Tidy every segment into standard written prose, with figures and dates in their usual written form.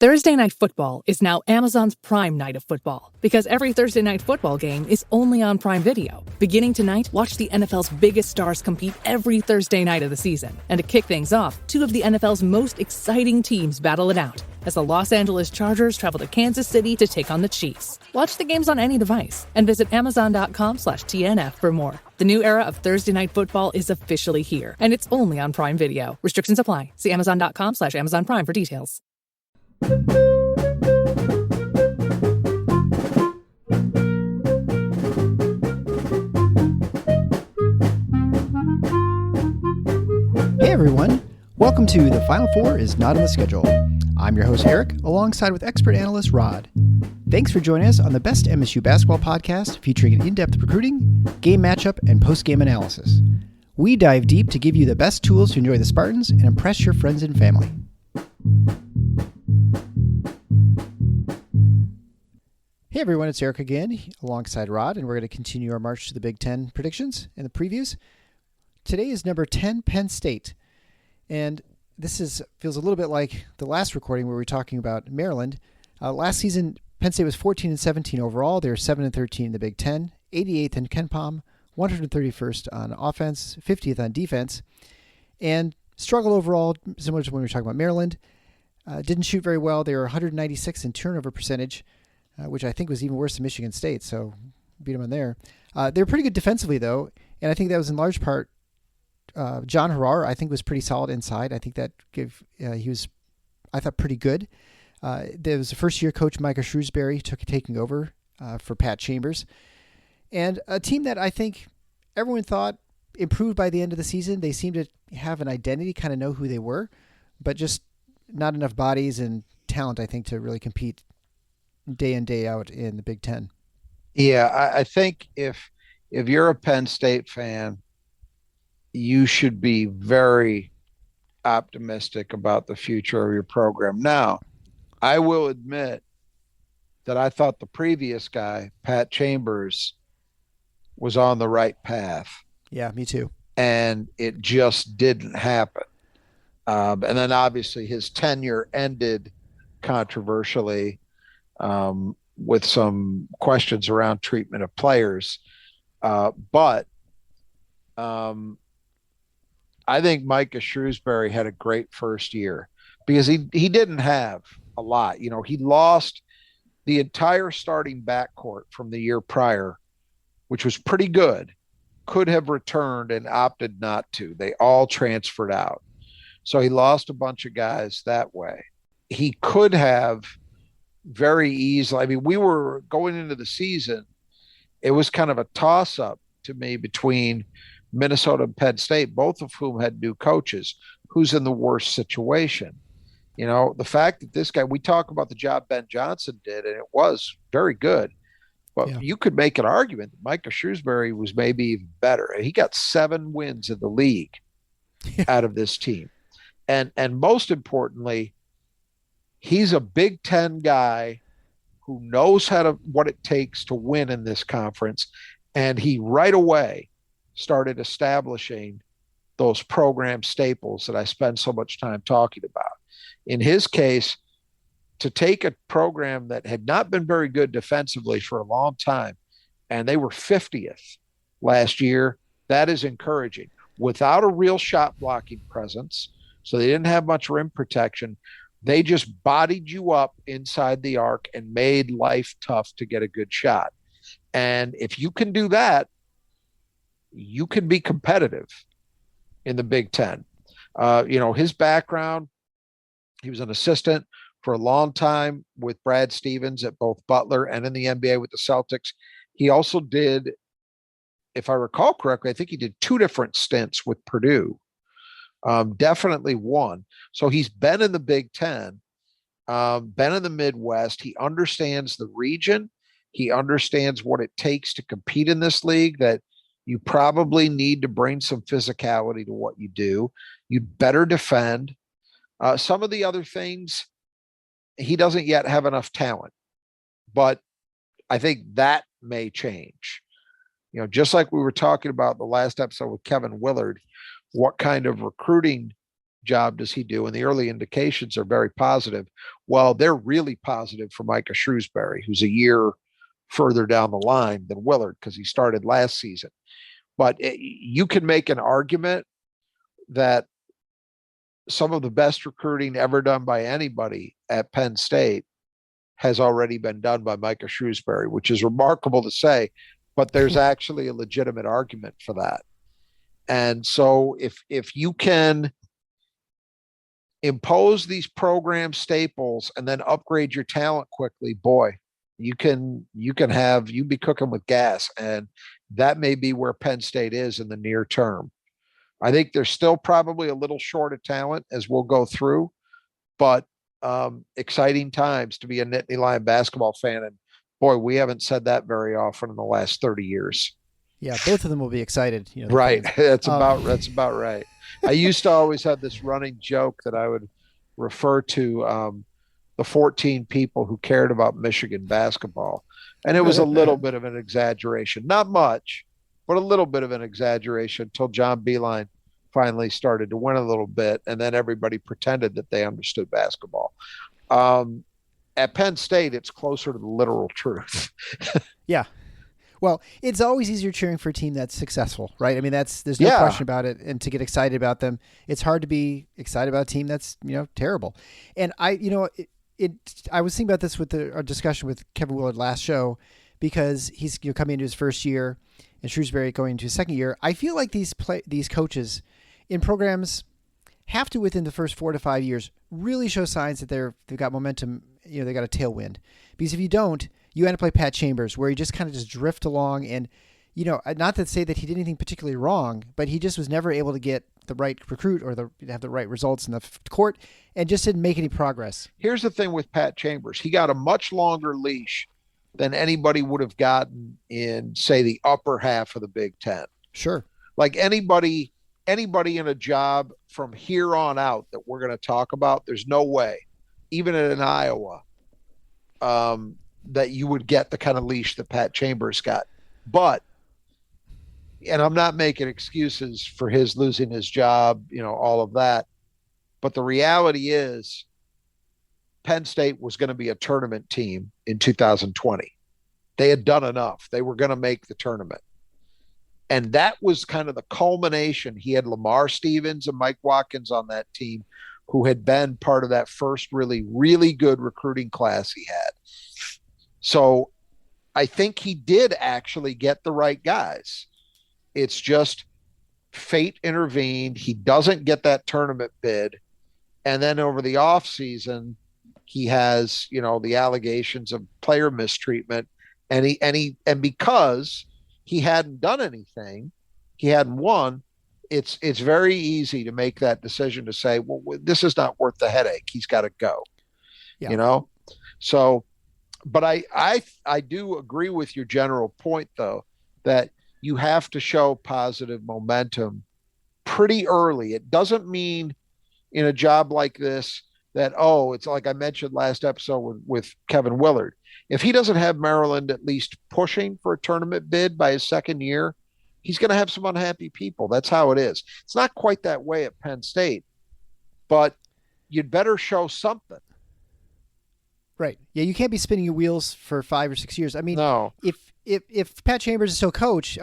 Thursday Night Football is now Amazon's Prime night of football because every Thursday Night Football game is only on Prime Video. Beginning tonight, watch the NFL's biggest stars compete every Thursday night of the season. And to kick things off, two of the NFL's most exciting teams battle it out as the Los Angeles Chargers travel to Kansas City to take on the Chiefs. Watch the games on any device and visit amazon.com/TNF for more. The new era of Thursday Night Football is officially here, and it's only on Prime Video. Restrictions apply. See amazon.com/Amazon Prime for details. Hey everyone, welcome to The Final Four is Not on the Schedule. I'm your host Eric, alongside with expert analyst Rod. Thanks for joining us on the best MSU basketball podcast featuring in-depth recruiting, game matchup, and post-game analysis. We dive deep to give you the best tools to enjoy the Spartans and impress your friends and family. Hey everyone, it's Eric again, alongside Rod, and we're going to continue our march to the Big Ten predictions and the previews. Today is number 10, Penn State, and this feels a little bit like the last recording where we were talking about Maryland. Last season, Penn State was 14-17 overall. They were 7-13 in the Big Ten, 88th in KenPom, 131st on offense, 50th on defense, and struggled overall, similar to when we were talking about Maryland. Didn't shoot very well. They were 196 in turnover percentage, which I think was even worse than Michigan State, so beat them on there. They were pretty good defensively, though, and I think that was in large part John Harrar, I think, was pretty solid inside. I think that he was, I thought, pretty good. There was a first-year coach, Micah Shrewsberry, taking over for Pat Chambers. And a team that I think everyone thought improved by the end of the season. They seemed to have an identity, kind of know who they were, but just not enough bodies and talent, I think, to really compete day in, day out in the Big Ten. Yeah, I think if you're a Penn State fan, you should be very optimistic about the future of your program. Now, I will admit that I thought the previous guy, Pat Chambers, was on the right path. Yeah, me too. And it just didn't happen. And then obviously his tenure ended controversially with some questions around treatment of players. But I think Micah Shrewsberry had a great first year because he didn't have a lot. You know, he lost the entire starting backcourt from the year prior, which was pretty good, could have returned and opted not to. They all transferred out. So he lost a bunch of guys that way. He could have very easily, I mean, we were going into the season, it was kind of a toss-up to me between Minnesota and Penn State, both of whom had new coaches. Who's in the worst situation? You know, the fact that this guy, we talk about the job Ben Johnson did, and it was very good. But You could make an argument that Micah Shrewsberry was maybe even better. He got 7 wins in the league out of this team. And most importantly, he's a Big Ten guy who knows what it takes to win in this conference. And he right away started establishing those program staples that I spend so much time talking about. In his case, to take a program that had not been very good defensively for a long time, and they were 50th last year, that is encouraging. Without a real shot blocking presence, so they didn't have much rim protection, they just bodied you up inside the arc and made life tough to get a good shot. And if you can do that, you can be competitive in the Big Ten. His background, he was an assistant for a long time with Brad Stevens at both Butler and in the NBA with the Celtics. He also did, if I recall correctly, I think he did 2 different stints with Purdue. Definitely one. So he's been in the Big Ten, been in the Midwest. He understands the region. He understands what it takes to compete in this league, that you probably need to bring some physicality to what you do. You'd better defend. Some of the other things, he doesn't yet have enough talent, but I think that may change. You know, just like we were talking about the last episode with Kevin Willard, what kind of recruiting job does he do? And the early indications are very positive. Well, they're really positive for Micah Shrewsberry, who's a year further down the line than Willard because he started last season. But you can make an argument that some of the best recruiting ever done by anybody at Penn State has already been done by Micah Shrewsberry, which is remarkable to say, but there's actually a legitimate argument for that. And so if you can impose these program staples and then upgrade your talent quickly, boy, you be cooking with gas. And that may be where Penn State is in the near term. I think they're still probably a little short of talent as we'll go through, but exciting times to be a Nittany Lion basketball fan. And boy, we haven't said that very often in the last 30 years. Yeah, both of them will be excited. Right. That's about right. I used to always have this running joke that I would refer to the 14 people who cared about Michigan basketball. And it was a little bit of an exaggeration, not much, but a little bit of an exaggeration until John Beilein finally started to win a little bit. And then everybody pretended that they understood basketball. At Penn State, it's closer to the literal truth. Yeah. Well, it's always easier cheering for a team that's successful, right? I mean, there's no question about it. And to get excited about them, it's hard to be excited about a team that's, terrible. And I was thinking about this with our discussion with Kevin Willard last show, because he's coming into his first year and Shrewsberry going into his second year. I feel like these coaches in programs have to, within the first 4 to 5 years, really show signs that they've got momentum. They got a tailwind, because if you don't, you end up like Pat Chambers, where you just kind of just drift along. And, not to say that he did anything particularly wrong, but he just was never able to get the right recruit or have the right results in the court, and just didn't make any progress. Here's the thing with Pat Chambers. He got a much longer leash than anybody would have gotten in, say, the upper half of the Big Ten. Sure. Like anybody in a job from here on out that we're going to talk about, there's no way, even in Iowa, that you would get the kind of leash that Pat Chambers got. But, and I'm not making excuses for his losing his job, all of that. But the reality is Penn State was going to be a tournament team in 2020. They had done enough. They were going to make the tournament. And that was kind of the culmination. He had Lamar Stevens and Mike Watkins on that team, who had been part of that first really, really good recruiting class he had. So I think he did actually get the right guys. It's just fate intervened. He doesn't get that tournament bid. And then over the offseason, he has, the allegations of player mistreatment. And because he hadn't done anything, he hadn't won, it's very easy to make that decision to say, well, this is not worth the headache. He's got to go. Yeah. So, but I do agree with your general point, though, that you have to show positive momentum pretty early. It doesn't mean in a job like this that, it's like I mentioned last episode with Kevin Willard. If he doesn't have Maryland at least pushing for a tournament bid by his second year, he's going to have some unhappy people. That's how it is. It's not quite that way at Penn State, but you'd better show something. Right. Yeah, you can't be spinning your wheels for 5 or 6 years. I mean, no. If Pat Chambers is still coach,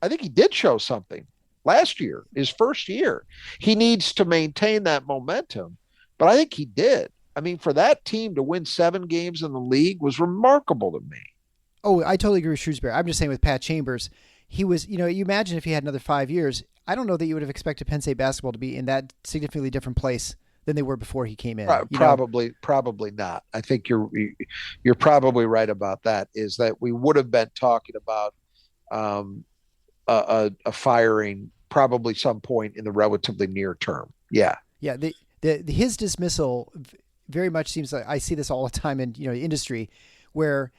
I think he did show something last year, his first year. He needs to maintain that momentum, but I think he did. I mean, for that team to win 7 games in the league was remarkable to me. Oh, I totally agree with Shrewsberry. I'm just saying with Pat Chambers, he was, you imagine if he had another 5 years, I don't know that you would have expected Penn State basketball to be in that significantly different place than they were before he came in. Probably not. I think you're probably right about that, is that we would have been talking about a firing probably some point in the relatively near term. Yeah. Yeah. His dismissal very much seems like, I see this all the time in industry, where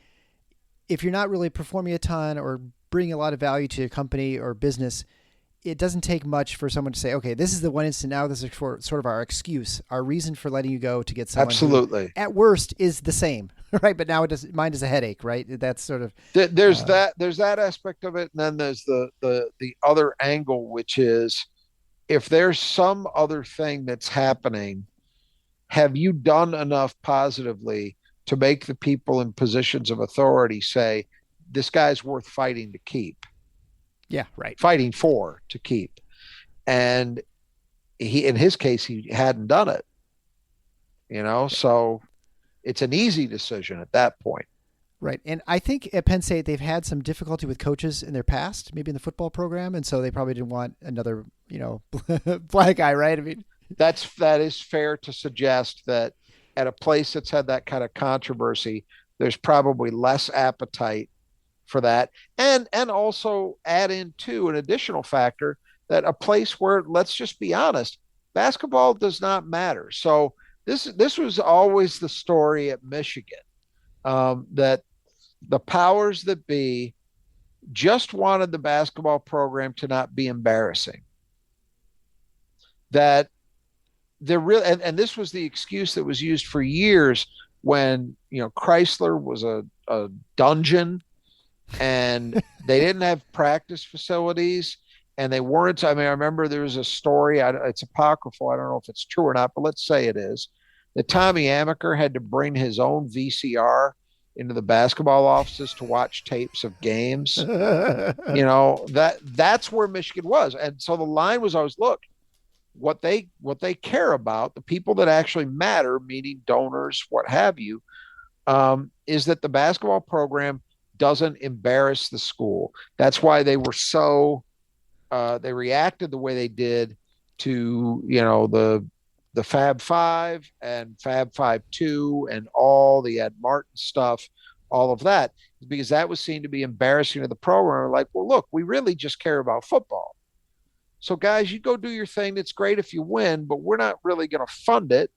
if you're not really performing a ton or bringing a lot of value to your company or business, it doesn't take much for someone to say, okay, this is the one instant now. This is sort of our excuse, our reason for letting you go, to get someone absolutely who, at worst, is the same, right? But now mine is a headache, right? That's sort of there's that aspect of it, and then there's the other angle, which is if there's some other thing that's happening, have you done enough positively to make the people in positions of authority say, this guy's worth fighting to keep? Yeah, right. Fighting for to keep. And in his case, he hadn't done it, so it's an easy decision at that point. Right. And I think at Penn State, they've had some difficulty with coaches in their past, maybe in the football program. And so they probably didn't want another, black guy, right? I mean, that is fair to suggest that at a place that's had that kind of controversy, there's probably less appetite for that. And also add in too an additional factor that a place where, let's just be honest, basketball does not matter. So this was always the story at Michigan, that the powers that be just wanted the basketball program to not be embarrassing. That they're real, and this was the excuse that was used for years when Chrysler was a dungeon, and they didn't have practice facilities, and they weren't. I mean, I remember there was a story. It's apocryphal. I don't know if it's true or not, but let's say it is. That Tommy Amaker had to bring his own VCR into the basketball offices to watch tapes of games. That's where Michigan was, and so the line was always, look, what they care about, the people that actually matter, meaning donors, what have you, is that the basketball program doesn't embarrass the school. That's why they were so they reacted the way they did to the Fab Five and Fab 5-2 and all the Ed Martin stuff, all of that, because that was seen to be embarrassing to the program. Like, well, look, we really just care about football. So guys, you go do your thing. It's great if you win, but we're not really going to fund it.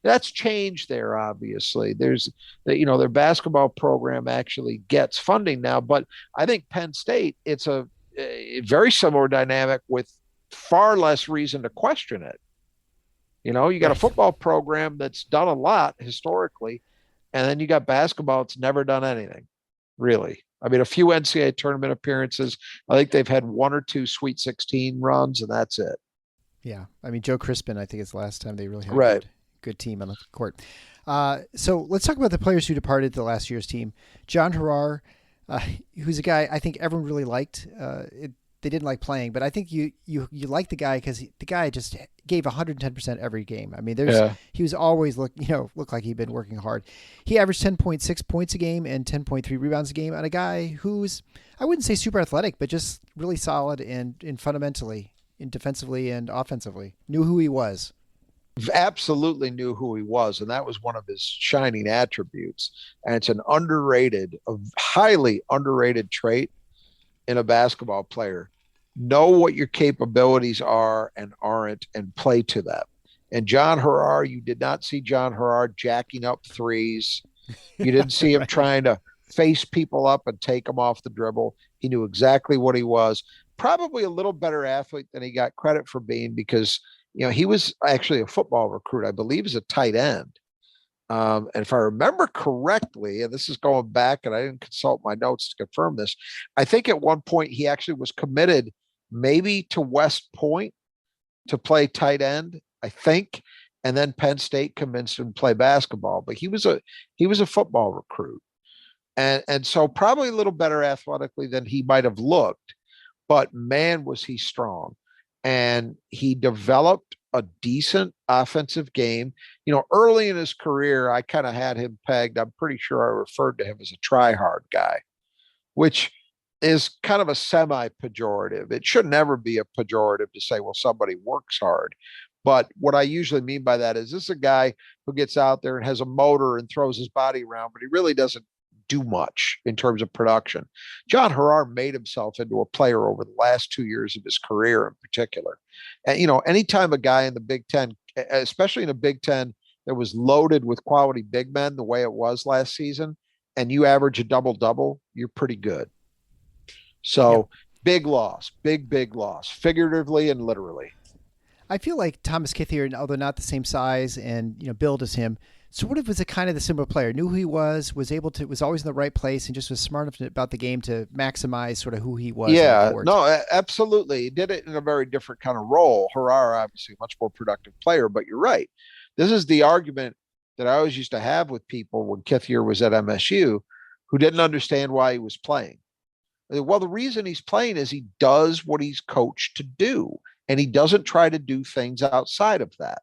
That's changed there, obviously. There's, their basketball program actually gets funding now, but I think Penn State, it's a very similar dynamic with far less reason to question it. You got a football program that's done a lot historically, and then you got basketball that's never done anything, really. I mean, a few NCAA tournament appearances. I think they've had one or two Sweet 16 runs, and that's it. Yeah. I mean, Joe Crispin, I think it's the last time they really had right. a good team on the court. So let's talk about the players who departed the last year's team. John Harrar, who's a guy I think everyone really liked. They didn't like playing, but I think you like the guy because the guy just gave 110% every game. I mean, he was always looked like he'd been working hard. He averaged 10.6 points a game and 10.3 rebounds a game on a guy who's, I wouldn't say super athletic, but just really solid and fundamentally, and defensively and offensively, knew who he was. Absolutely knew who he was, and that was one of his shining attributes. And it's a highly underrated trait in a basketball player. Know what your capabilities are and aren't, and play to them. And John Harrar, you did not see John Harrar jacking up threes. You didn't see him trying to face people up and take them off the dribble. He knew exactly what he was. Probably a little better athlete than he got credit for being, because he was actually a football recruit, I believe, as a tight end. And if I remember correctly, and this is going back, and I didn't consult my notes to confirm this, I think at one point he actually was committed maybe to West Point to play tight end, I think, and then Penn State convinced him to play basketball. But he was a football recruit, and so probably a little better athletically than he might have looked. But man, was he strong, and he developed a decent offensive game. Early in his career, I kind of had him pegged. I'm pretty sure I referred to him as a try-hard guy, which is kind of a semi-pejorative. It should never be a pejorative to say, well, somebody works hard. But what I usually mean by that is, this is a guy who gets out there and has a motor and throws his body around, but he really doesn't do much in terms of production. John Harrar made himself into a player over the last 2 years of his career in particular. And, anytime a guy in the Big Ten, especially in a Big Ten that was loaded with quality big men the way it was last season, and you average a double-double, you're pretty good. So Big loss, big loss, figuratively and literally. I feel like Thomas Kithier, although not the same size and build as him, sort of was a kind of the similar player, knew who he was always in the right place, and just was smart enough about the game to maximize sort of who he was on the Yeah, court. no, absolutely. He did it in a very different kind of role. Harrar, obviously, a much more productive player, but you're right. This is the argument that I always used to have with people when Kithier was at MSU who didn't understand why he was playing. Well, the reason he's playing is he does what he's coached to do, and he doesn't try to do things outside of that.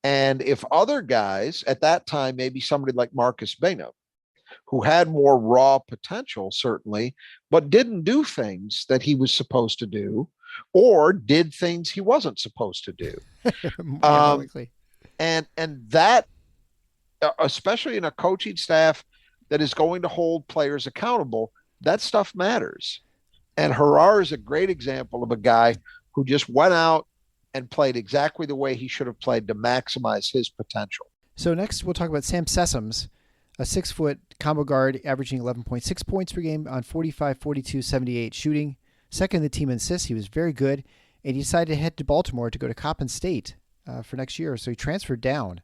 And if other guys at that time, maybe somebody like Marcus Bingham, who had more raw potential, certainly, but didn't do things that he was supposed to do, or did things he wasn't supposed to do. And that, especially in a coaching staff that is going to hold players accountable, that stuff matters. And Harrar is a great example of a guy who just went out and played exactly the way he should have played to maximize his potential. So next we'll talk about Sam Sessoms, a 6-foot combo guard averaging 11.6 points per game on 45, 42, 78 shooting. Second in the team in assists. He was very good, and he decided to head to Baltimore to go to Coppin State for next year. So he transferred down.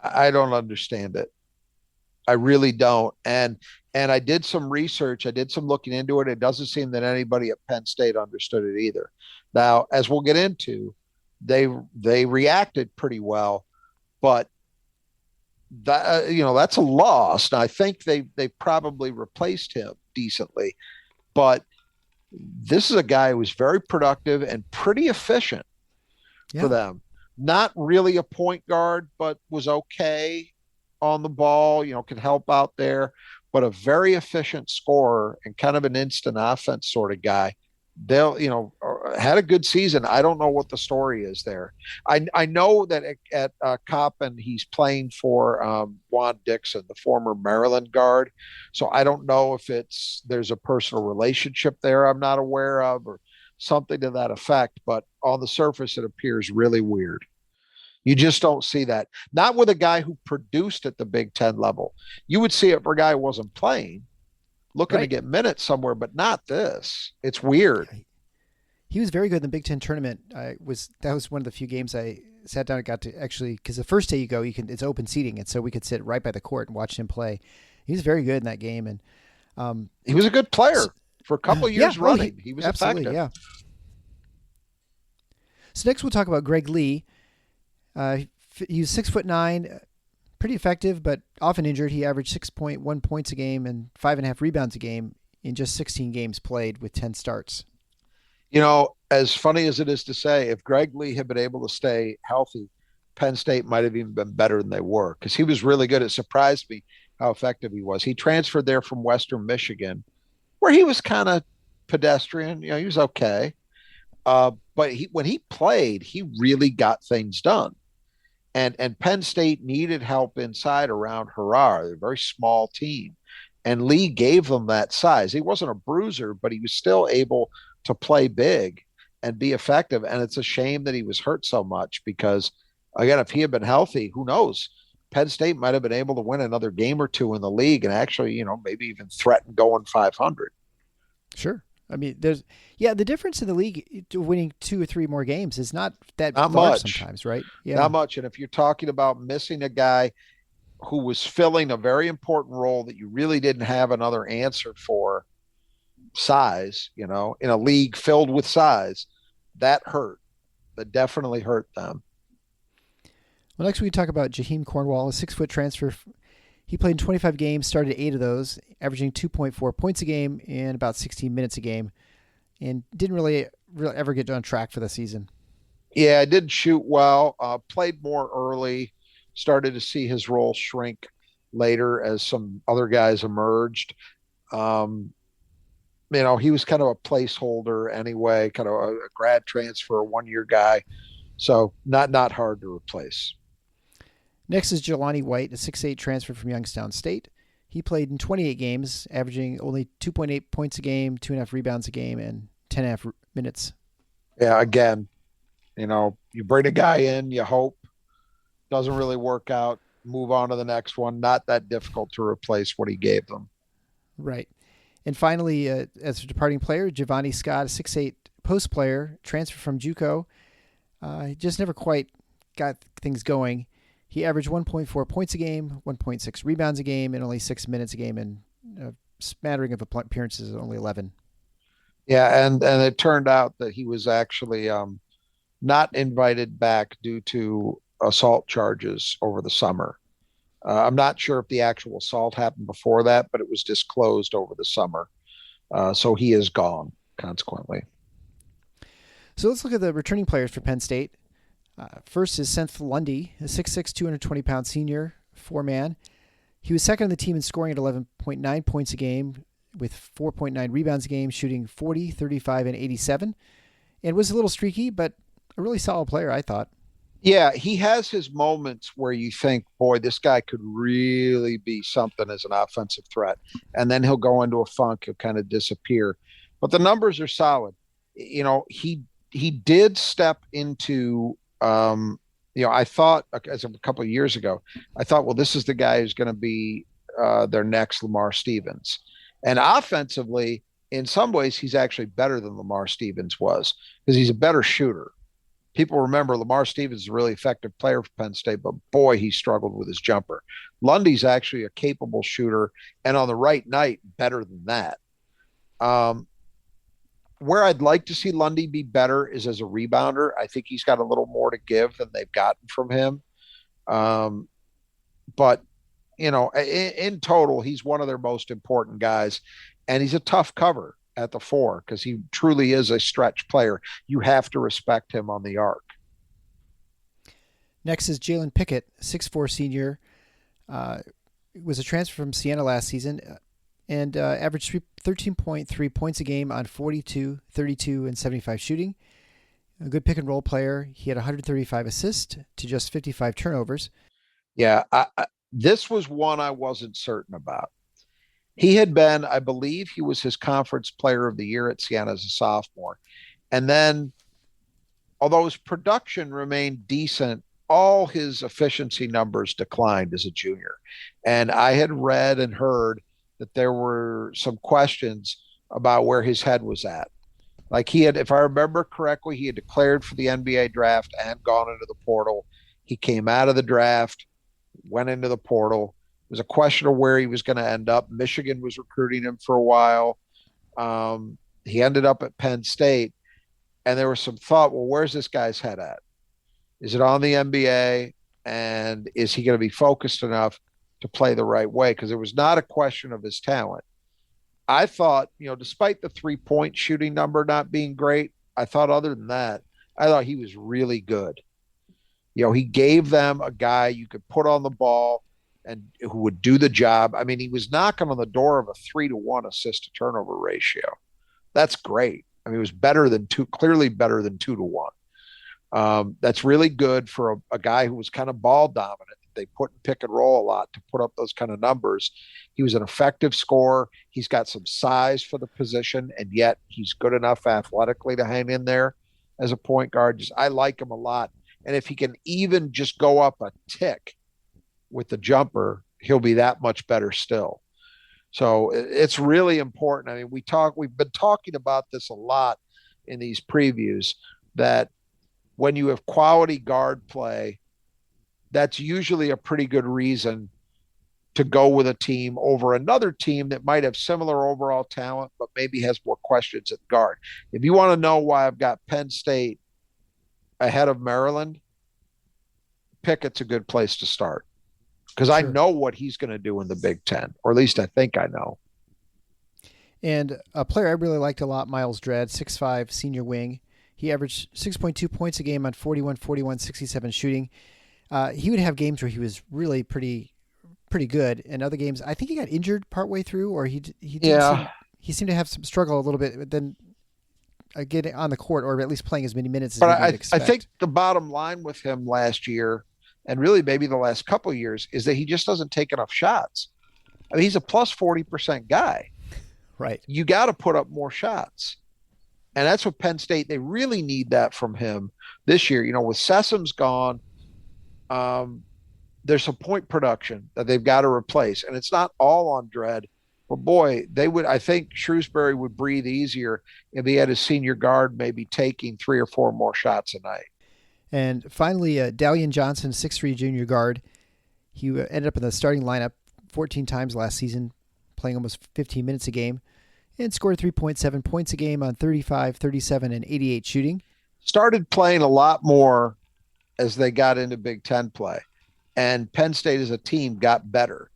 I don't understand it. I really don't. And I did some research. I did some looking into it. It doesn't seem that anybody at Penn State understood it either. Now, as we'll get into, they reacted pretty well, but that that's a loss. Now, I think they probably replaced him decently, but this is a guy who was very productive and pretty efficient for them. Not really a point guard, but was okay on the ball, could help out there, but a very efficient scorer and kind of an instant offense sort of guy. They'll, had a good season. I don't know what the story is there. I know that at Coppin, he's playing for Juan Dixon, the former Maryland guard. So I don't know if there's a personal relationship there I'm not aware of or something to that effect, but on the surface, it appears really weird. You just don't see that. Not with a guy who produced at the Big Ten level. You would see it for a guy who wasn't playing, looking to get minutes somewhere, but not this. It's weird. He was very good in the Big Ten tournament. That was one of the few games I sat down and got to actually, because the first day you go, it's open seating, and so we could sit right by the court and watch him play. He was very good in that game, and he was a good player for a couple of years running. He was absolutely effective. Yeah. So next we'll talk about Greg Lee. He was 6'9", pretty effective, but often injured. He averaged 6.1 points a game and 5.5 rebounds a game in just 16 games played with 10 starts. As funny as it is to say, if Greg Lee had been able to stay healthy, Penn State might have even been better than they were, because he was really good. It surprised me how effective he was. He transferred there from Western Michigan, where he was kind of pedestrian. He was okay. But when he played, he really got things done. And Penn State needed help inside around Harrar. They're a very small team. And Lee gave them that size. He wasn't a bruiser, but he was still able to play big and be effective. And it's a shame that he was hurt so much because, again, if he had been healthy, who knows? Penn State might have been able to win another game or two in the league and actually, maybe even threaten going 500. Sure. I mean, the difference in the league winning 2 or 3 more games is not large much sometimes, right? Yeah. Not much. And if you're talking about missing a guy who was filling a very important role that you really didn't have another answer for, size, in a league filled with size, that hurt. That definitely hurt them. Well, next we talk about Jaheim Cornwall, a 6-foot transfer. He played in 25 games, started 8 of those, averaging 2.4 points a game and about 16 minutes a game, and didn't really ever get on track for the season. Yeah, didn't shoot well, played more early, started to see his role shrink later as some other guys emerged. He was kind of a placeholder anyway, kind of a grad transfer, 1-year guy. So not hard to replace. Next is Jelani White, a 6'8" transfer from Youngstown State. He played in 28 games, averaging only 2.8 points a game, 2.5 rebounds a game, and 10.5 minutes. Yeah, again, you bring a guy in, you hope, doesn't really work out, move on to the next one. Not that difficult to replace what he gave them. Right. And finally, as a departing player, Giovanni Scott, a 6'8" post player, transfer from JUCO. He just never quite got things going. He averaged 1.4 points a game, 1.6 rebounds a game, and only 6 minutes a game, and a smattering of appearances, only 11. Yeah, and it turned out that he was actually not invited back due to assault charges over the summer. I'm not sure if the actual assault happened before that, but it was disclosed over the summer. So he is gone, consequently. So let's look at the returning players for Penn State. First is Seth Lundy, a 6'6", 220-pound senior, four-man. He was second on the team in scoring at 11.9 points a game with 4.9 rebounds a game, shooting 40, 35, and 87. And was a little streaky, but a really solid player, I thought. Yeah, he has his moments where you think, boy, this guy could really be something as an offensive threat. And then he'll go into a funk, he'll kind of disappear. But the numbers are solid. You know, he did step into, I thought, as of a couple of years ago, I thought, well, this is the guy who's going to be their next Lamar Stevens. And offensively, in some ways, he's actually better than Lamar Stevens was because he's a better shooter. People remember Lamar Stevens is a really effective player for Penn State, but boy, he struggled with his jumper. Lundy's actually a capable shooter, and on the right night, better than that. Where I'd like to see Lundy be better is as a rebounder. I think he's got a little more to give than they've gotten from him. But, in total, he's one of their most important guys, and he's a tough cover at the four because he truly is a stretch player. You have to respect him on the arc. Next is Jalen Pickett, 6'4" senior. Was a transfer from Siena last season and averaged 13.3 points a game on 42, 32, and 75 shooting. A good pick and roll player. He had 135 assists to just 55 turnovers. Yeah, this was one I wasn't certain about. He had been, I believe he was his conference player of the year at Siena as a sophomore. And then, although his production remained decent, all his efficiency numbers declined as a junior. And I had read and heard that there were some questions about where his head was at. Like he had, if I remember correctly, he had declared for the NBA draft and gone into the portal. He came out of the draft, went into the portal. It was a question of where he was going to end up. Michigan was recruiting him for a while. He ended up at Penn State, and there was some thought, well, where's this guy's head at? Is it on the NBA, and is he going to be focused enough to play the right way? Because it was not a question of his talent. I thought, despite the 3-point shooting number not being great, I thought other than that, I thought he was really good. He gave them a guy you could put on the ball and who would do the job. I mean, he was knocking on the door of a 3-to-1 assist to turnover ratio. That's great. I mean, it was clearly better than 2-to-1. That's really good for a guy who was kind of ball dominant. They put in pick and roll a lot to put up those kind of numbers. He was an effective scorer. He's got some size for the position, and yet he's good enough athletically to hang in there as a point guard. I like him a lot. And if he can even just go up a tick with the jumper, he'll be that much better still. So it's really important. I mean, we've been talking about this a lot in these previews, that when you have quality guard play, that's usually a pretty good reason to go with a team over another team that might have similar overall talent, but maybe has more questions at guard. If you want to know why I've got Penn State ahead of Maryland, Pickett's a good place to start. Because I know what he's going to do in the Big Ten, or at least I think I know. And a player I really liked a lot, Miles Dredd, 6'5", senior wing. He averaged 6.2 points a game on 41, 41, 67 shooting. He would have games where he was really pretty good, and other games, I think he got injured partway through, or he seemed to have some struggle a little bit, but then getting on the court, or at least playing as many minutes as we would expect. I think the bottom line with him last year, and really maybe the last couple of years, is that he just doesn't take enough shots. I mean, he's a plus 40% guy. Right. You got to put up more shots. And that's what Penn State, they really need that from him this year. With Sessum's gone, there's some point production that they've got to replace. And it's not all on Dredd, but boy, I think Shrewsberry would breathe easier if he had his senior guard maybe taking 3 or 4 more shots a night. And finally, Dalian Johnson, 6'3" junior guard. He ended up in the starting lineup 14 times last season, playing almost 15 minutes a game, and scored 3.7 points a game on 35, 37, and 88 shooting. Started playing a lot more as they got into Big Ten play. And Penn State as a team got better.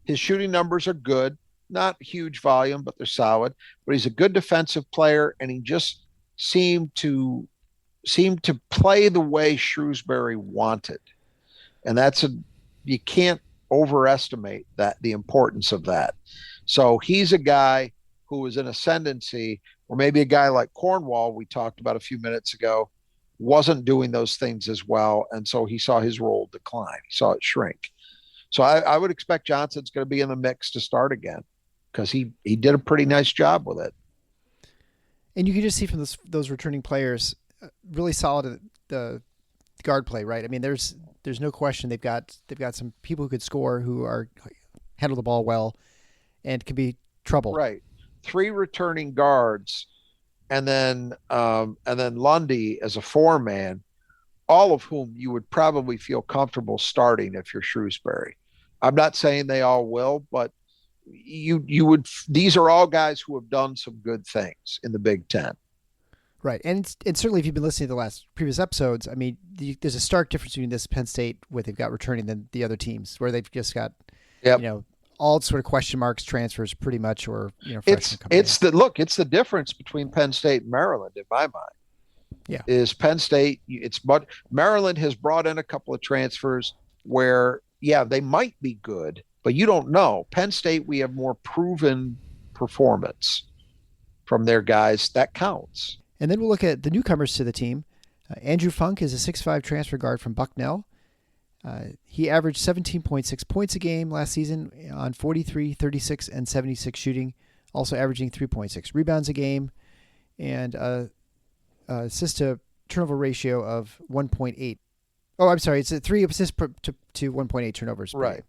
His shooting numbers are good, not huge volume, but they're solid. But he's a good defensive player, and he just seemed to play the way Shrewsberry wanted. And you can't overestimate the importance of that. So he's a guy who is in ascendancy, or maybe a guy like Cornwall we talked about a few minutes ago wasn't doing those things as well. And so he saw his role decline. He saw it shrink. So I would expect Johnson's going to be in the mix to start again because he did a pretty nice job with it. And you can just see from those returning players, really solid at the guard play, right? I mean, there's no question they've got some people who could score, who are handle the ball well and can be trouble. Right. 3 returning guards, and then Lundy as a 4-man, all of whom you would probably feel comfortable starting if you're Shrewsberry. I'm not saying they all will, but you would. These are all guys who have done some good things in the Big Ten. Right, and certainly if you've been listening to the previous episodes, I mean, there's a stark difference between this Penn State, what they've got returning, than the other teams, where they've just got, all sort of question marks, transfers, pretty much, or it's the difference between Penn State and Maryland in my mind. Yeah, is Penn State? But Maryland has brought in a couple of transfers where they might be good, but you don't know. Penn State, we have more proven performance from their guys. That counts. And then we'll look at the newcomers to the team. Andrew Funk is a 6'5" transfer guard from Bucknell. He averaged 17.6 points a game last season on 43, 36, and 76 shooting, also averaging 3.6 rebounds a game, and assist to turnover ratio of 1.8. Oh, I'm sorry, it's a 3 assists to 1.8 turnovers. Right.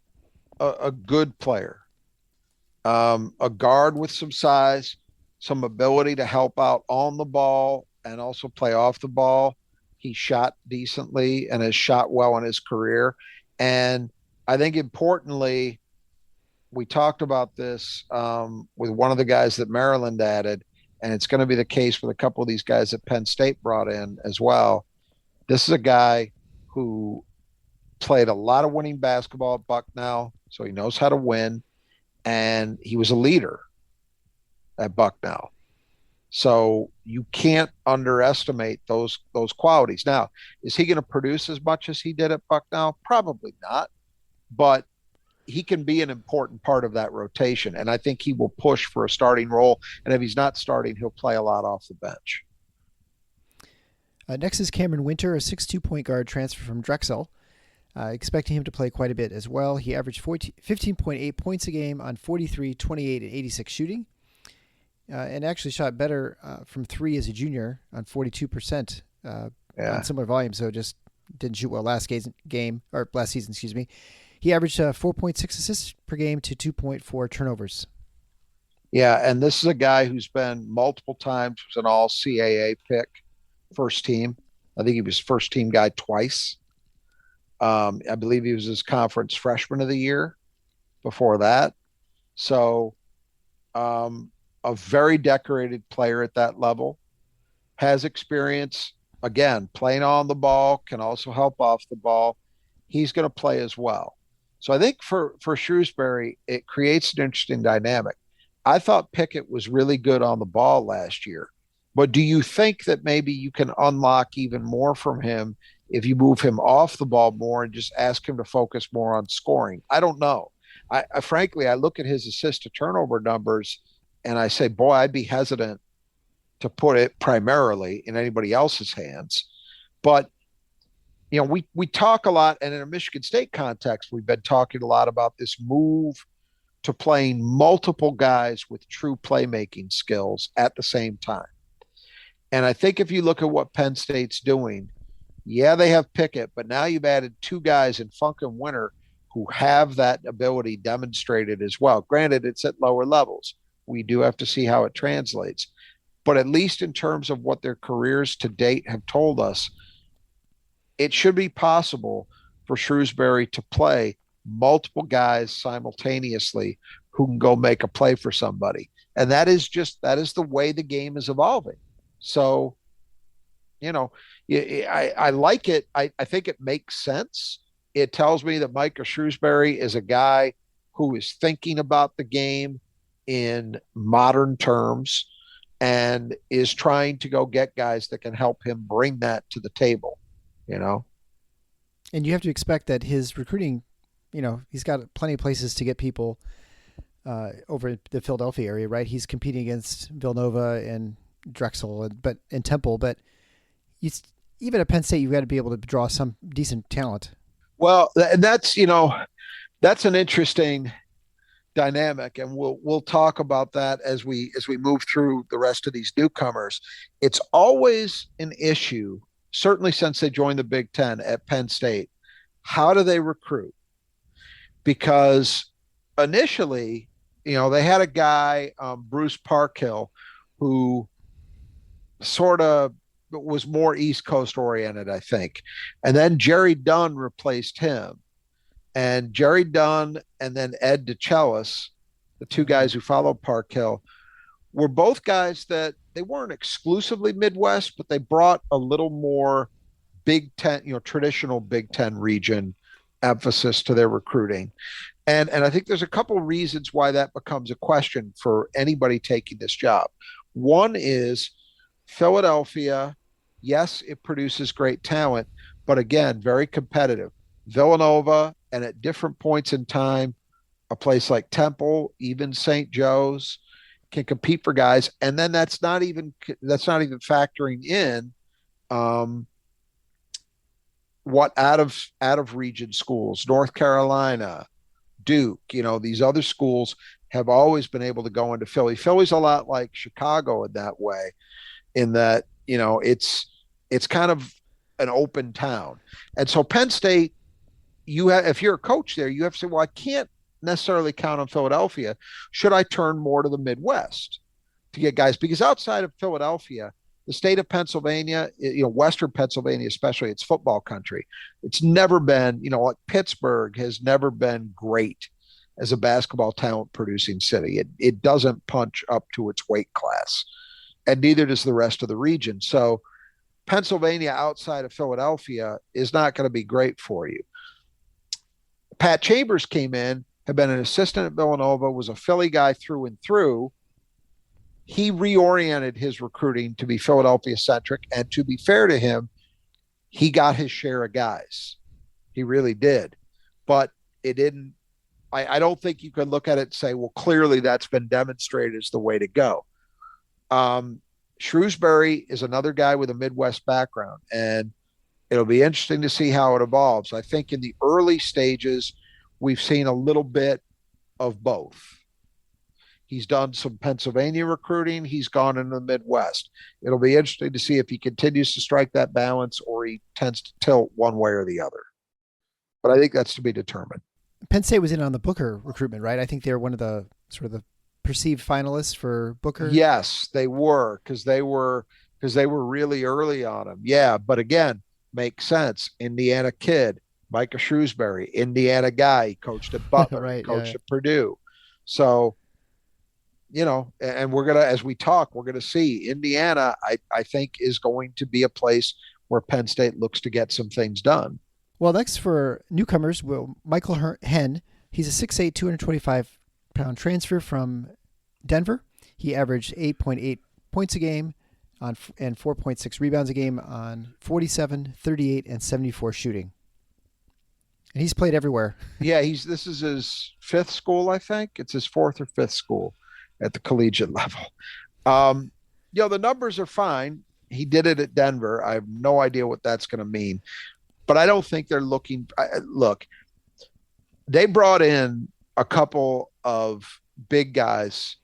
A good player. A guard with some size, some ability to help out on the ball and also play off the ball. He shot decently and has shot well in his career. And I think importantly, we talked about this with one of the guys that Maryland added, and it's going to be the case with a couple of these guys that Penn State brought in as well. This is a guy who played a lot of winning basketball at Bucknell, so he knows how to win, and he was a leader at Bucknell. So you can't underestimate those qualities. Now, is he going to produce as much as he did at Bucknell? Probably not, but he can be an important part of that rotation, and I think he will push for a starting role, and if he's not starting, he'll play a lot off the bench. Next is Cameron Winter, a 6'2" point guard transfer from Drexel. Expecting him to play quite a bit as well. He averaged 15.8 points a game on 43, 28, and 86 shooting. And actually shot better from 3 as a junior on 42% on similar volume. So just didn't shoot well last season. He averaged 4.6 assists per game to 2.4 turnovers. Yeah, and this is a guy who's been multiple times was an all-CAA pick, first team. I think he was first team guy twice. I believe he was his conference freshman of the year before that. So a very decorated player at that level, has experience, again, playing on the ball, can also help off the ball. He's going to play as well. So I think for Shrewsberry, it creates an interesting dynamic. I thought Pickett was really good on the ball last year, but do you think that maybe you can unlock even more from him if you move him off the ball more and just ask him to focus more on scoring? I don't know. I frankly, I look at his assist to turnover numbers and I say, boy, I'd be hesitant to put it primarily in anybody else's hands. But, we talk a lot, and in a Michigan State context, we've been talking a lot about this move to playing multiple guys with true playmaking skills at the same time. And I think if you look at what Penn State's doing, they have Pickett, but now you've added 2 guys in Funk and Winter who have that ability demonstrated as well. Granted, it's at lower levels. We do have to see how it translates. But at least in terms of what their careers to date have told us, it should be possible for Shrewsberry to play multiple guys simultaneously who can go make a play for somebody. And that is the way the game is evolving. So, I like it. I think it makes sense. It tells me that Micah Shrewsberry is a guy who is thinking about the game in modern terms and is trying to go get guys that can help him bring that to the table, And you have to expect that his recruiting, he's got plenty of places to get people over the Philadelphia area, right? He's competing against Villanova and Drexel and Temple, but even at Penn State, you've got to be able to draw some decent talent. Well, and that's an interesting dynamic, and we'll talk about that as we move through the rest of these newcomers. It's always an issue, certainly since they joined the Big Ten at Penn State. How do they recruit? Because initially, they had a guy, Bruce Parkhill, who sort of was more East Coast oriented, I think. And then Jerry Dunn replaced him. And Jerry Dunn and then Ed DeChellis, the two guys who followed Parkhill, were both guys that they weren't exclusively Midwest, but they brought a little more Big Ten, traditional Big Ten region emphasis to their recruiting. And I think there's a couple of reasons why that becomes a question for anybody taking this job. One is Philadelphia. Yes, it produces great talent, but again, very competitive. Villanova, and at different points in time, a place like Temple, even St. Joe's, can compete for guys. And then that's not even factoring in what out of region schools, North Carolina, Duke, these other schools have always been able to go into Philly. Philly's a lot like Chicago in that way, in that, it's kind of an open town. And so Penn State, if you're a coach there, you have to say, well, I can't necessarily count on Philadelphia. Should I turn more to the Midwest to get guys? Because outside of Philadelphia, the state of Pennsylvania, Western Pennsylvania, especially, it's football country. It's never been, like Pittsburgh has never been great as a basketball talent producing city. It doesn't punch up to its weight class, and neither does the rest of the region. So Pennsylvania outside of Philadelphia is not going to be great for you. Pat Chambers came in, had been an assistant at Villanova, was a Philly guy through and through. He reoriented his recruiting to be Philadelphia centric, and to be fair to him, he got his share of guys. He really did. But it didn't, I don't think you can look at it and say, well, clearly that's been demonstrated as the way to go. Shrewsberry is another guy with a Midwest background, and it'll be interesting to see how it evolves. I think in the early stages, we've seen a little bit of both. He's done some Pennsylvania recruiting. He's gone into the Midwest. It'll be interesting to see if he continues to strike that balance or he tends to tilt one way or the other. But I think that's to be determined. Penn State was in on the Booker recruitment, right? I think they're one of the sort of the perceived finalists for Booker. Yes, they were, because they were really early on him. Yeah, but again, makes sense. Indiana kid, Micah Shrewsberry, Indiana guy. He coached at Butler, right, coached at Purdue. So, and we're as we talk, we're gonna see Indiana. I think is going to be a place where Penn State looks to get some things done. Well, next for newcomers, Michael Henn. He's a 6'8", 225-pound transfer from Denver. He averaged 8.8 points a game and 4.6 rebounds a game on 47, 38, and 74 shooting. And he's played everywhere. Yeah, this is his fifth school, I think. It's his fourth or fifth school at the collegiate level. The numbers are fine. He did it at Denver. I have no idea what that's going to mean. But I don't think they're looking. Look, they brought in a couple of big guys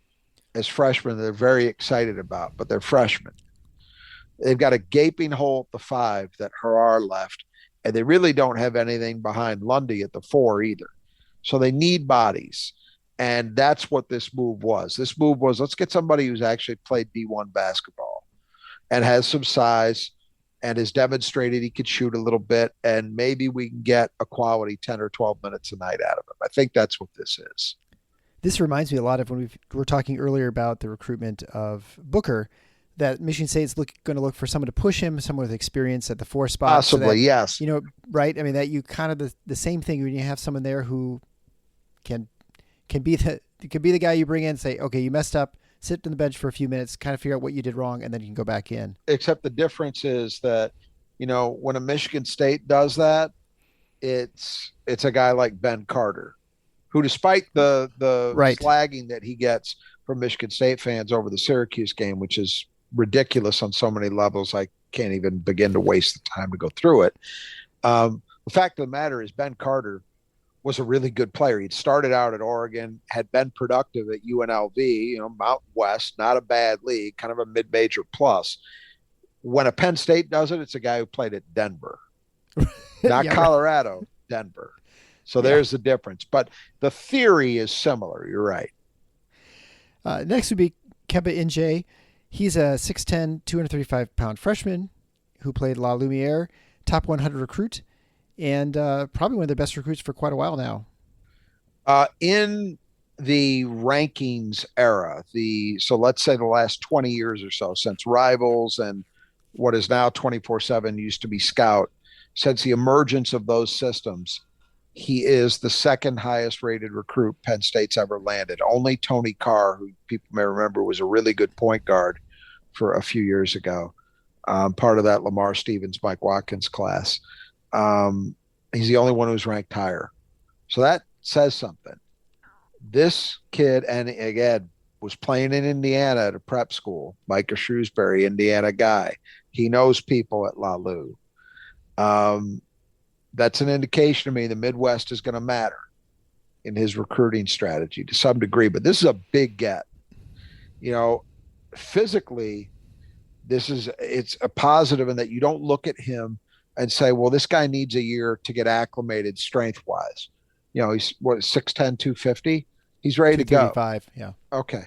as freshmen they're very excited about, but they're freshmen. They've got a gaping hole at the 5 that Harar left, and they really don't have anything behind Lundy at the 4 either. So they need bodies, and that's what this move was. This move was, let's get somebody who's actually played D1 basketball and has some size and has demonstrated he could shoot a little bit, and maybe we can get a quality 10 or 12 minutes a night out of him. I think that's what this is. This reminds me a lot of when we were talking earlier about the recruitment of Booker, that Michigan State's going to look for someone to push him, someone with experience at the 4 spot. Possibly, so that, yes. Right? I mean, that you kind of the same thing when you have someone there who can be the guy you bring in and say, okay, you messed up, sit on the bench for a few minutes, kind of figure out what you did wrong, and then you can go back in. Except the difference is that, when a Michigan State does that, it's a guy like Ben Carter, who, despite the right. slagging that he gets from Michigan State fans over the Syracuse game, which is ridiculous on so many levels, I can't even begin to waste the time to go through it. The fact of the matter is Ben Carter was a really good player. He'd started out at Oregon, had been productive at UNLV, Mountain West, not a bad league, kind of a mid-major plus. When a Penn State does it, it's a guy who played at Denver, not Colorado, Denver. So there's the difference. But the theory is similar. You're right. Next would be Kemba Inje. He's a 6'10", 235-pound freshman who played La Lumiere, top 100 recruit, and probably one of the best recruits for quite a while now. In the rankings era, so let's say the last 20 years or so, since Rivals and what is now 24/7 used to be Scout, since the emergence of those systems, he is the second highest rated recruit Penn State's ever landed. Only Tony Carr, who people may remember was a really good point guard for a few years ago, part of that Lamar Stevens, Mike Watkins class. He's the only one who's ranked higher. So that says something. This kid, and again, was playing in Indiana at a prep school. Micah Shrewsberry, Indiana guy. He knows people at La Lu. That's an indication to me the Midwest is going to matter in his recruiting strategy to some degree. But this is a big get. Physically, it's a positive in that you don't look at him and say, well, this guy needs a year to get acclimated strength-wise. He's 6'10", 250. He's ready to go. 235, yeah. Okay.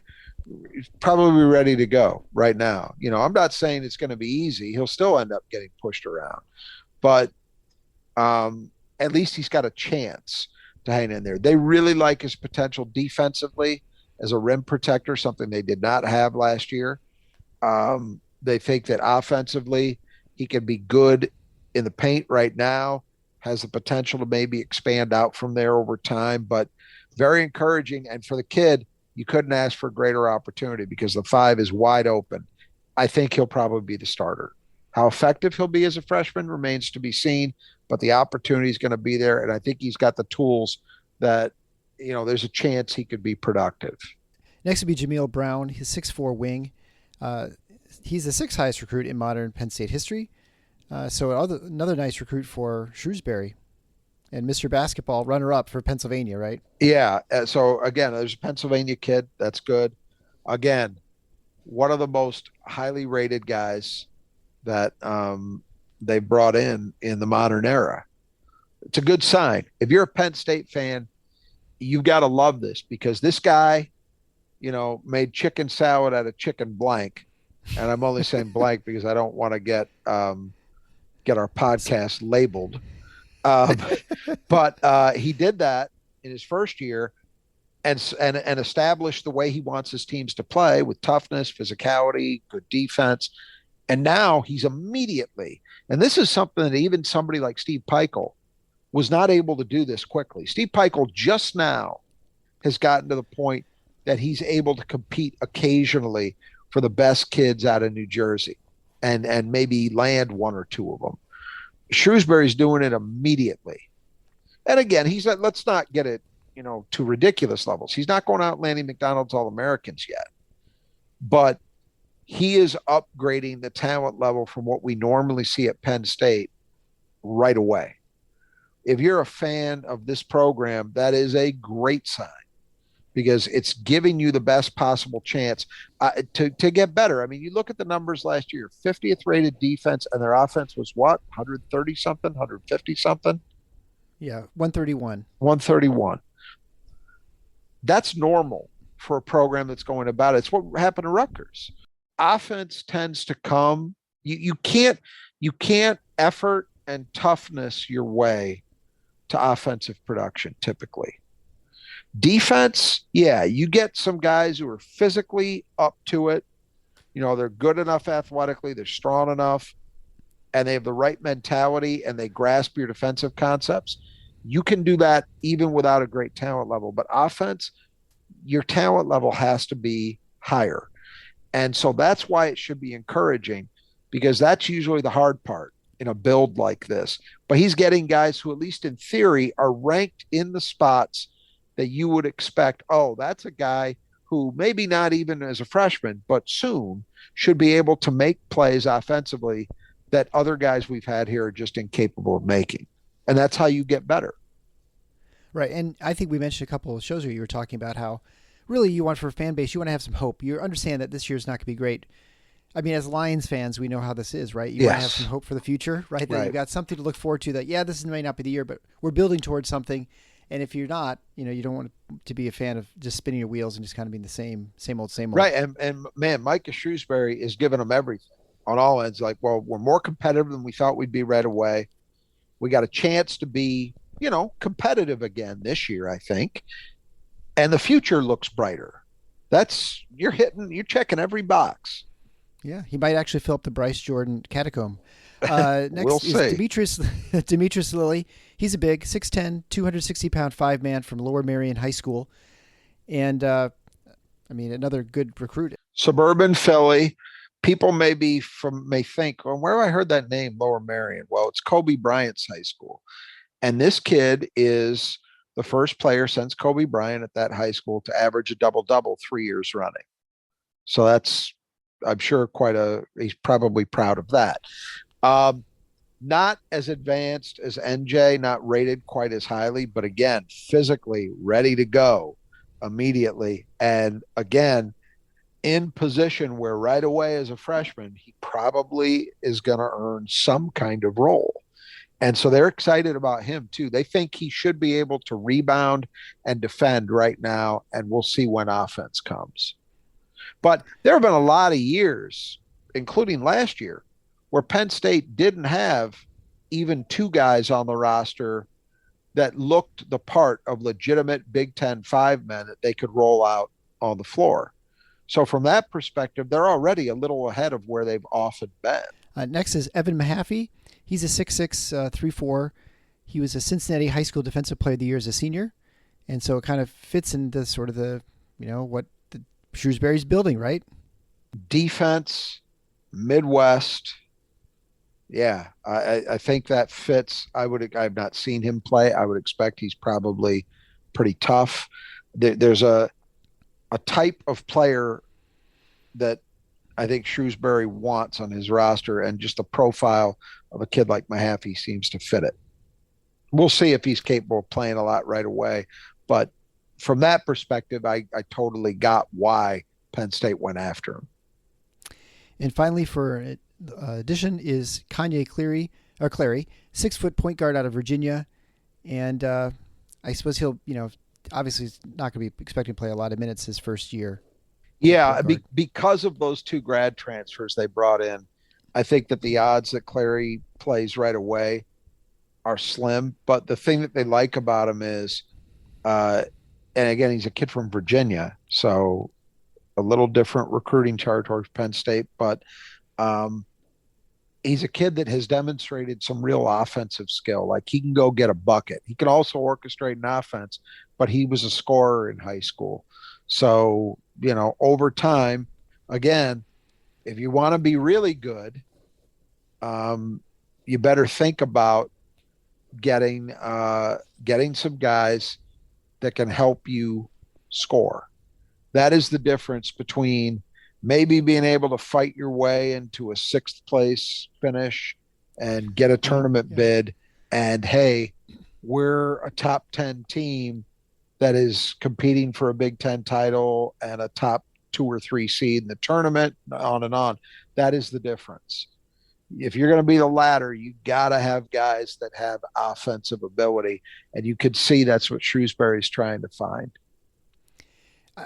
He's probably ready to go right now. I'm not saying it's going to be easy. He'll still end up getting pushed around. But at least he's got a chance to hang in there. They really like his potential defensively as a rim protector, something they did not have last year. They think that offensively he can be good in the paint right now, has the potential to maybe expand out from there over time, but very encouraging. And for the kid, you couldn't ask for a greater opportunity because the 5 is wide open. I think he'll probably be the starter. How effective he'll be as a freshman remains to be seen, but the opportunity is going to be there. And I think he's got the tools that, there's a chance he could be productive. Next would be Jameel Brown, his 6'4" wing. He's the 6th highest recruit in modern Penn State history. So another nice recruit for Shrewsberry, and Mr. Basketball runner-up for Pennsylvania, right? Yeah. So again, there's a Pennsylvania kid. That's good. Again, one of the most highly rated guys that they brought in the modern era. It's a good sign. If you're a Penn State fan, you've got to love this because this guy, made chicken salad out of chicken blank. And I'm only saying blank because I don't want to get our podcast labeled. But he did that in his first year and established the way he wants his teams to play with toughness, physicality, good defense. And now he's immediately, and this is something that even somebody like Steve Peichel was not able to do this quickly. Steve Peichel just now has gotten to the point that he's able to compete occasionally for the best kids out of New Jersey and maybe land one or two of them. Shrewsbury's doing it immediately. And again, let's not get it, to ridiculous levels. He's not going out landing McDonald's All-Americans yet. But he is upgrading the talent level from what we normally see at Penn State right away. If you're a fan of this program, that is a great sign because it's giving you the best possible chance to get better. I mean, you look at the numbers last year, 50th rated defense, and their offense was what? 130 something, 150 something? Yeah, 131. 131. That's normal for a program that's going about it. It's what happened to Rutgers. Offense tends to come You can't effort and toughness your way to offensive production typically. Defense, yeah, you get some guys who are physically up to it. They're good enough athletically, they're strong enough, and they have the right mentality and they grasp your defensive concepts. You can do that even without a great talent level. But offense, your talent level has to be higher. And so that's why it should be encouraging, because that's usually the hard part in a build like this. But he's getting guys who, at least in theory, are ranked in the spots that you would expect. Oh, that's a guy who maybe not even as a freshman, but soon should be able to make plays offensively that other guys we've had here are just incapable of making. And that's how you get better. Right. And I think we mentioned a couple of shows where you were talking about how really you want for a fan base, you want to have some hope. You understand that this year's not going to be great. I mean, as Lions fans, we know how this is, right? You want to have some hope for the future, right? That you've got something to look forward to, that, yeah, this may not be the year, but we're building towards something. And if you're not, you don't want to be a fan of just spinning your wheels and just kind of being the same old. Right. And man, Micah Shrewsberry is giving them everything on all ends. Like, well, we're more competitive than we thought we'd be right away. We got a chance to be, competitive again this year, I think. And the future looks brighter. You're checking every box. Yeah, he might actually fill up the Bryce Jordan catacomb. Next we'll is Demetrius Lilly. He's a big 6'10", 260-pound five-man from Lower Merion High School. And, another good recruit. Suburban Philly. People may think, well, where have I heard that name, Lower Merion? Well, it's Kobe Bryant's high school. And this kid is the first player since Kobe Bryant at that high school to average a double-double 3 years running. So that's, I'm sure, he's probably proud of that. Not as advanced as NJ, not rated quite as highly, but again, physically ready to go immediately. And again, in position where right away as a freshman, he probably is going to earn some kind of role. And so they're excited about him too. They think he should be able to rebound and defend right now, and we'll see when offense comes. But there have been a lot of years, including last year, where Penn State didn't have even two guys on the roster that looked the part of legitimate Big Ten five-men that they could roll out on the floor. So from that perspective, they're already a little ahead of where they've often been. Next is Evan Mahaffey. He's a 6'6", 3'4". He was a Cincinnati High School Defensive Player of the Year as a senior. And so it kind of fits into sort of the, what the Shrewsberry's building, right? Defense, Midwest. Yeah, I think that fits. I've not seen him play. I would expect he's probably pretty tough. There's a type of player that I think Shrewsberry wants on his roster, and just the profile of a kid like Mahaffey seems to fit it. We'll see if he's capable of playing a lot right away. But from that perspective, I totally got why Penn State went after him. And finally, for addition is Kanye Clary, 6-foot point guard out of Virginia. And I suppose he'll, obviously he's not going to be expecting to play a lot of minutes his first year. Yeah, because of those two grad transfers they brought in, I think that the odds that Clary plays right away are slim. But the thing that they like about him is, and again, he's a kid from Virginia, so a little different recruiting charge towards Penn State, but he's a kid that has demonstrated some real offensive skill. Like, he can go get a bucket. He can also orchestrate an offense, but he was a scorer in high school. So, over time, again, if you want to be really good, you better think about getting some guys that can help you score. That is the difference between maybe being able to fight your way into a sixth place finish and get a tournament bid, and hey, we're a top 10 team that is competing for a Big Ten title and a top 2 or 3 seed in the tournament, on and on. That is the difference. If you're going to be the latter, you got to have guys that have offensive ability, and you could see that's what Shrewsberry's trying to find.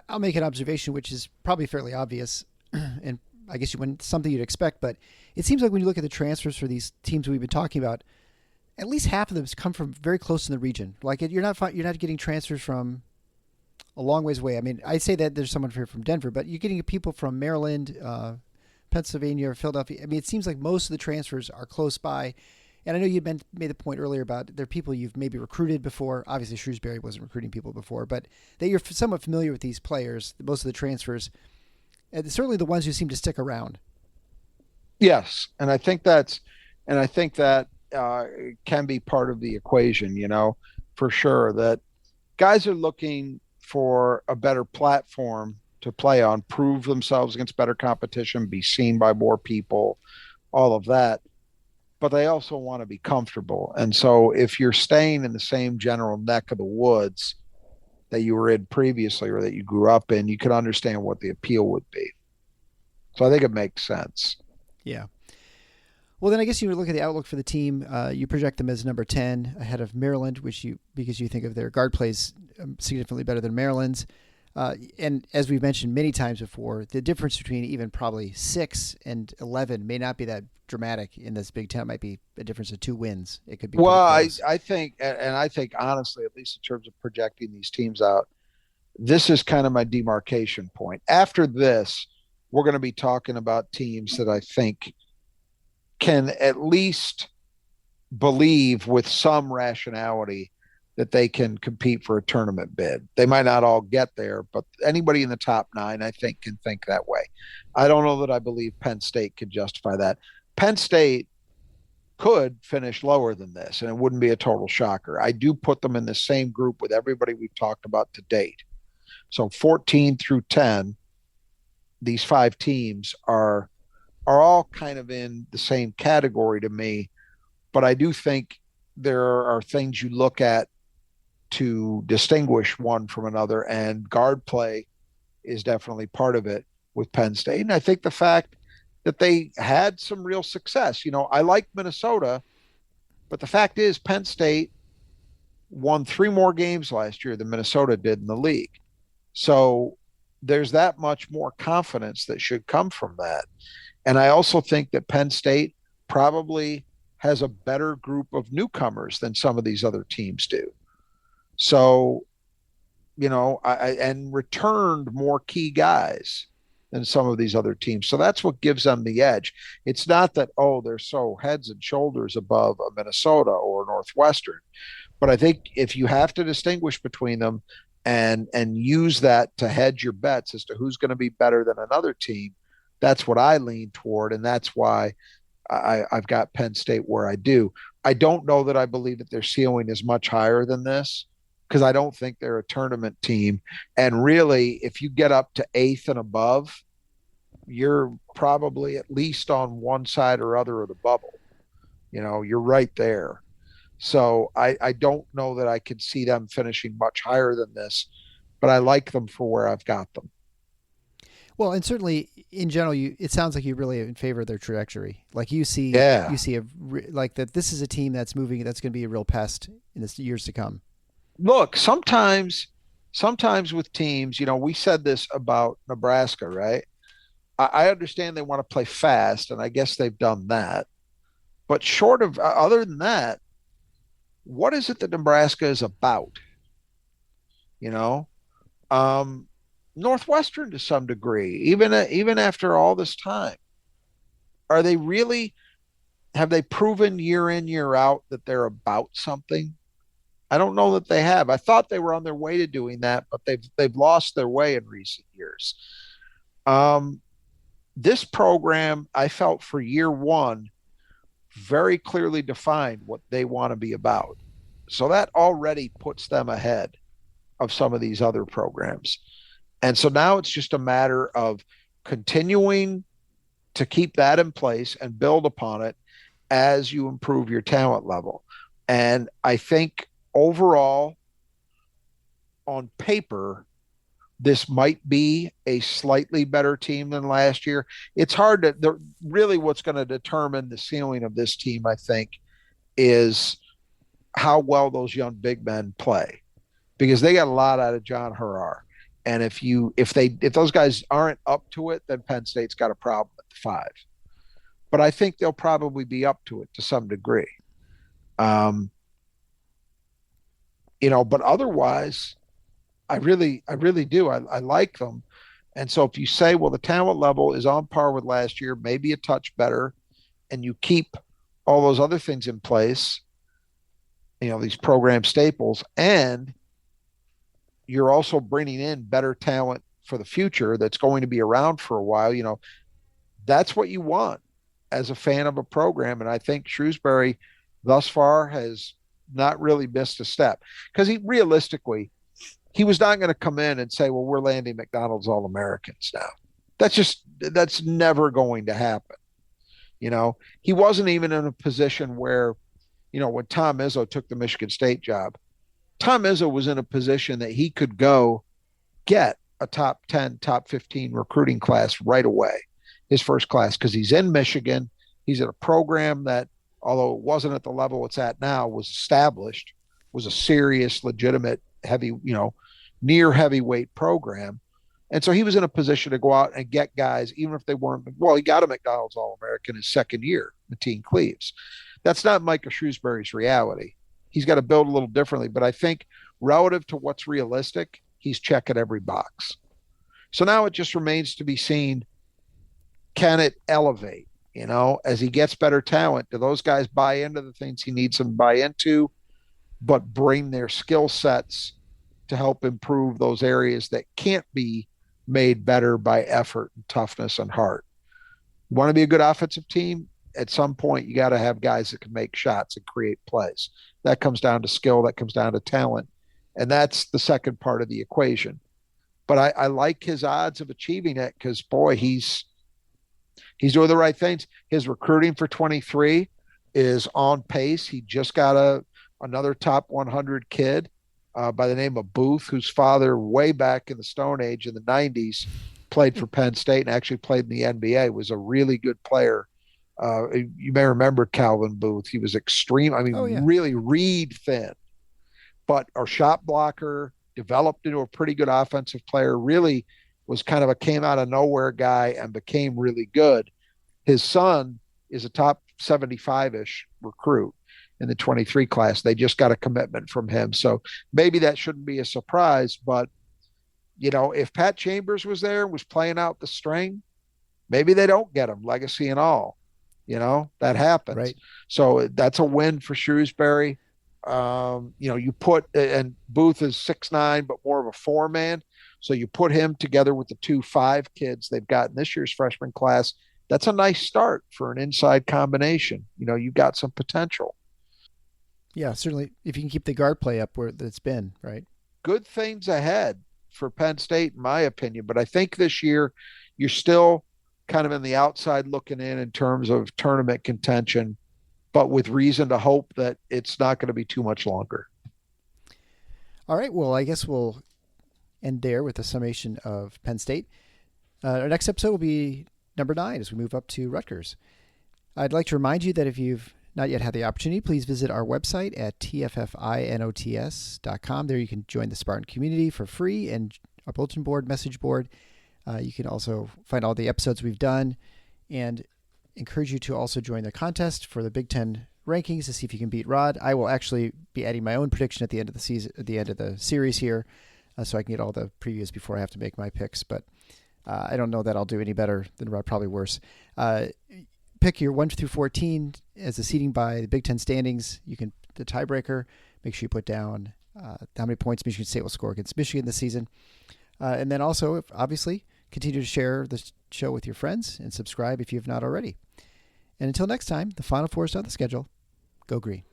I'll make an observation, which is probably fairly obvious, and I guess something you'd expect, but it seems like when you look at the transfers for these teams we've been talking about, at least half of them come from very close in the region. Like you're not getting transfers from a long ways away. I mean, I say that there's someone here from Denver, but you're getting people from Maryland, Pennsylvania, Philadelphia. I mean, it seems like most of the transfers are close by. And I know you made the point earlier about there are people you've maybe recruited before. Obviously, Shrewsberry wasn't recruiting people before, but that you're somewhat familiar with these players, most of the transfers, and certainly the ones who seem to stick around. Yes, and I think that can be part of the equation, for sure, that guys are looking for a better platform to play on, prove themselves against better competition, be seen by more people, all of that. But they also want to be comfortable. And so if you're staying in the same general neck of the woods that you were in previously or that you grew up in, you can understand what the appeal would be. So I think it makes sense. Yeah. Well, then I guess you would look at the outlook for the team. You project them as number 10 ahead of Maryland, because you think of their guard plays significantly better than Maryland's. And as we've mentioned many times before, the difference between even probably 6 and 11 may not be that dramatic in this Big Ten. It might be a difference of 2 wins. It could be. Well, I think honestly, at least in terms of projecting these teams out, this is kind of my demarcation point. After this, we're going to be talking about teams that I think can at least believe with some rationality that they can compete for a tournament bid. They might not all get there, but anybody in the top 9, I think, can think that way. I don't know that I believe Penn State could justify that. Penn State could finish lower than this, and it wouldn't be a total shocker. I do put them in the same group with everybody we've talked about to date. So 14 through 10, these 5 teams are all kind of in the same category to me, but I do think there are things you look at to distinguish one from another, and guard play is definitely part of it with Penn State. And I think the fact that they had some real success, I like Minnesota, but the fact is Penn State won 3 more games last year than Minnesota did in the league. So there's that much more confidence that should come from that. And I also think that Penn State probably has a better group of newcomers than some of these other teams do. So, and returned more key guys than some of these other teams. So that's what gives them the edge. It's not that, they're so heads and shoulders above a Minnesota or Northwestern. But I think if you have to distinguish between them and use that to hedge your bets as to who's going to be better than another team, that's what I lean toward. And that's why I've got Penn State where I do. I don't know that I believe that their ceiling is much higher than this, because I don't think they're a tournament team. And really, if you get up to 8th and above, you're probably at least on one side or other of the bubble. You're right there. So I don't know that I could see them finishing much higher than this, but I like them for where I've got them. Well, and certainly in general, it sounds like you're really in favor of their trajectory. Like you see that this is a team that's moving, that's going to be a real pest in the years to come. Look, sometimes with teams, we said this about Nebraska, right? I understand they want to play fast, and I guess they've done that. But short of other than that, what is it that Nebraska is about? Northwestern to some degree, even after all this time, have they proven year in, year out that they're about something? I don't know that they have. I thought they were on their way to doing that, but they've lost their way in recent years. This program, I felt for year one, very clearly defined what they want to be about. So that already puts them ahead of some of these other programs. And so now it's just a matter of continuing to keep that in place and build upon it as you improve your talent level. And I think overall, on paper, this might be a slightly better team than last year. It's hard to really what's going to determine the ceiling of this team, I think, is how well those young big men play, because they got a lot out of John Harrar. And if those guys aren't up to it, then Penn State's got a problem. 5. But I think they'll probably be up to it to some degree. But otherwise, I really do. I like them. And so if you say, well, the talent level is on par with last year, maybe a touch better, and you keep all those other things in place, these program staples, and you're also bringing in better talent for the future that's going to be around for a while, that's what you want as a fan of a program. And I think Shrewsberry thus far has not really missed a step, because realistically, he was not going to come in and say, well, we're landing McDonald's All-Americans now. That's never going to happen. He wasn't even in a position where, when Tom Izzo took the Michigan State job, Tom Izzo was in a position that he could go get a top 10, top 15 recruiting class right away, his first class, because he's in Michigan. He's at a program that, although it wasn't at the level it's at now, was established, was a serious, legitimate, heavy, near heavyweight program. And so he was in a position to go out and get guys, even if they weren't, well, he got a McDonald's All-American his second year, Mateen Cleaves. That's not Micah Shrewsberry's reality. He's got to build a little differently, but I think relative to what's realistic, he's checking every box. So now it just remains to be seen, can it elevate? As he gets better talent, do those guys buy into the things he needs them to buy into, but bring their skill sets to help improve those areas that can't be made better by effort and toughness and heart? You want to be a good offensive team? At some point, you got to have guys that can make shots and create plays. That comes down to skill. That comes down to talent. And that's the second part of the equation. But I like his odds of achieving it because, boy, he's doing the right things. His recruiting for 23 is on pace. He just got another top 100 kid by the name of Booth, whose father way back in the Stone Age in the 90s played for Penn State and actually played in the NBA, was a really good player. You may remember Calvin Booth. He was extreme. Really read thin, but a shot blocker, developed into a pretty good offensive player, really was kind of a came out of nowhere guy and became really good. His son is a top 75-ish recruit in the 23 class. They just got a commitment from him. So maybe that shouldn't be a surprise, but if Pat Chambers was there and was playing out the string, maybe they don't get him, legacy and all. That happens. Right. So that's a win for Shrewsberry. You put, and Booth is 6'9", but more of a 4-man. So you put him together with the 2-5 kids they've got in this year's freshman class. That's a nice start for an inside combination. You've got some potential. Yeah, certainly. If you can keep the guard play up where it's been, right? Good things ahead for Penn State, in my opinion. But I think this year you're still kind of in the outside looking in terms of tournament contention, but with reason to hope that it's not going to be too much longer. All right. Well, I guess we'll end there with a summation of Penn State. Our next episode will be number 9 as we move up to Rutgers. I'd like to remind you that if you've not yet had the opportunity, please visit our website at tffinots.com. There you can join the Spartan community for free and our bulletin board, message board. You can also find all the episodes we've done and encourage you to also join the contest for the Big Ten rankings to see if you can beat Rod. I will actually be adding my own prediction at the end of the season, at the end of the series here, so I can get all the previews before I have to make my picks. But I don't know that I'll do any better than Rod, probably worse. Pick your 1 through 14 as the seeding by the Big Ten standings. You can, the tiebreaker, make sure you put down how many points Michigan State will score against Michigan this season. And then also, obviously, continue to share the show with your friends and subscribe if you have not already. And until next time, the Final Four is on the schedule. Go Green.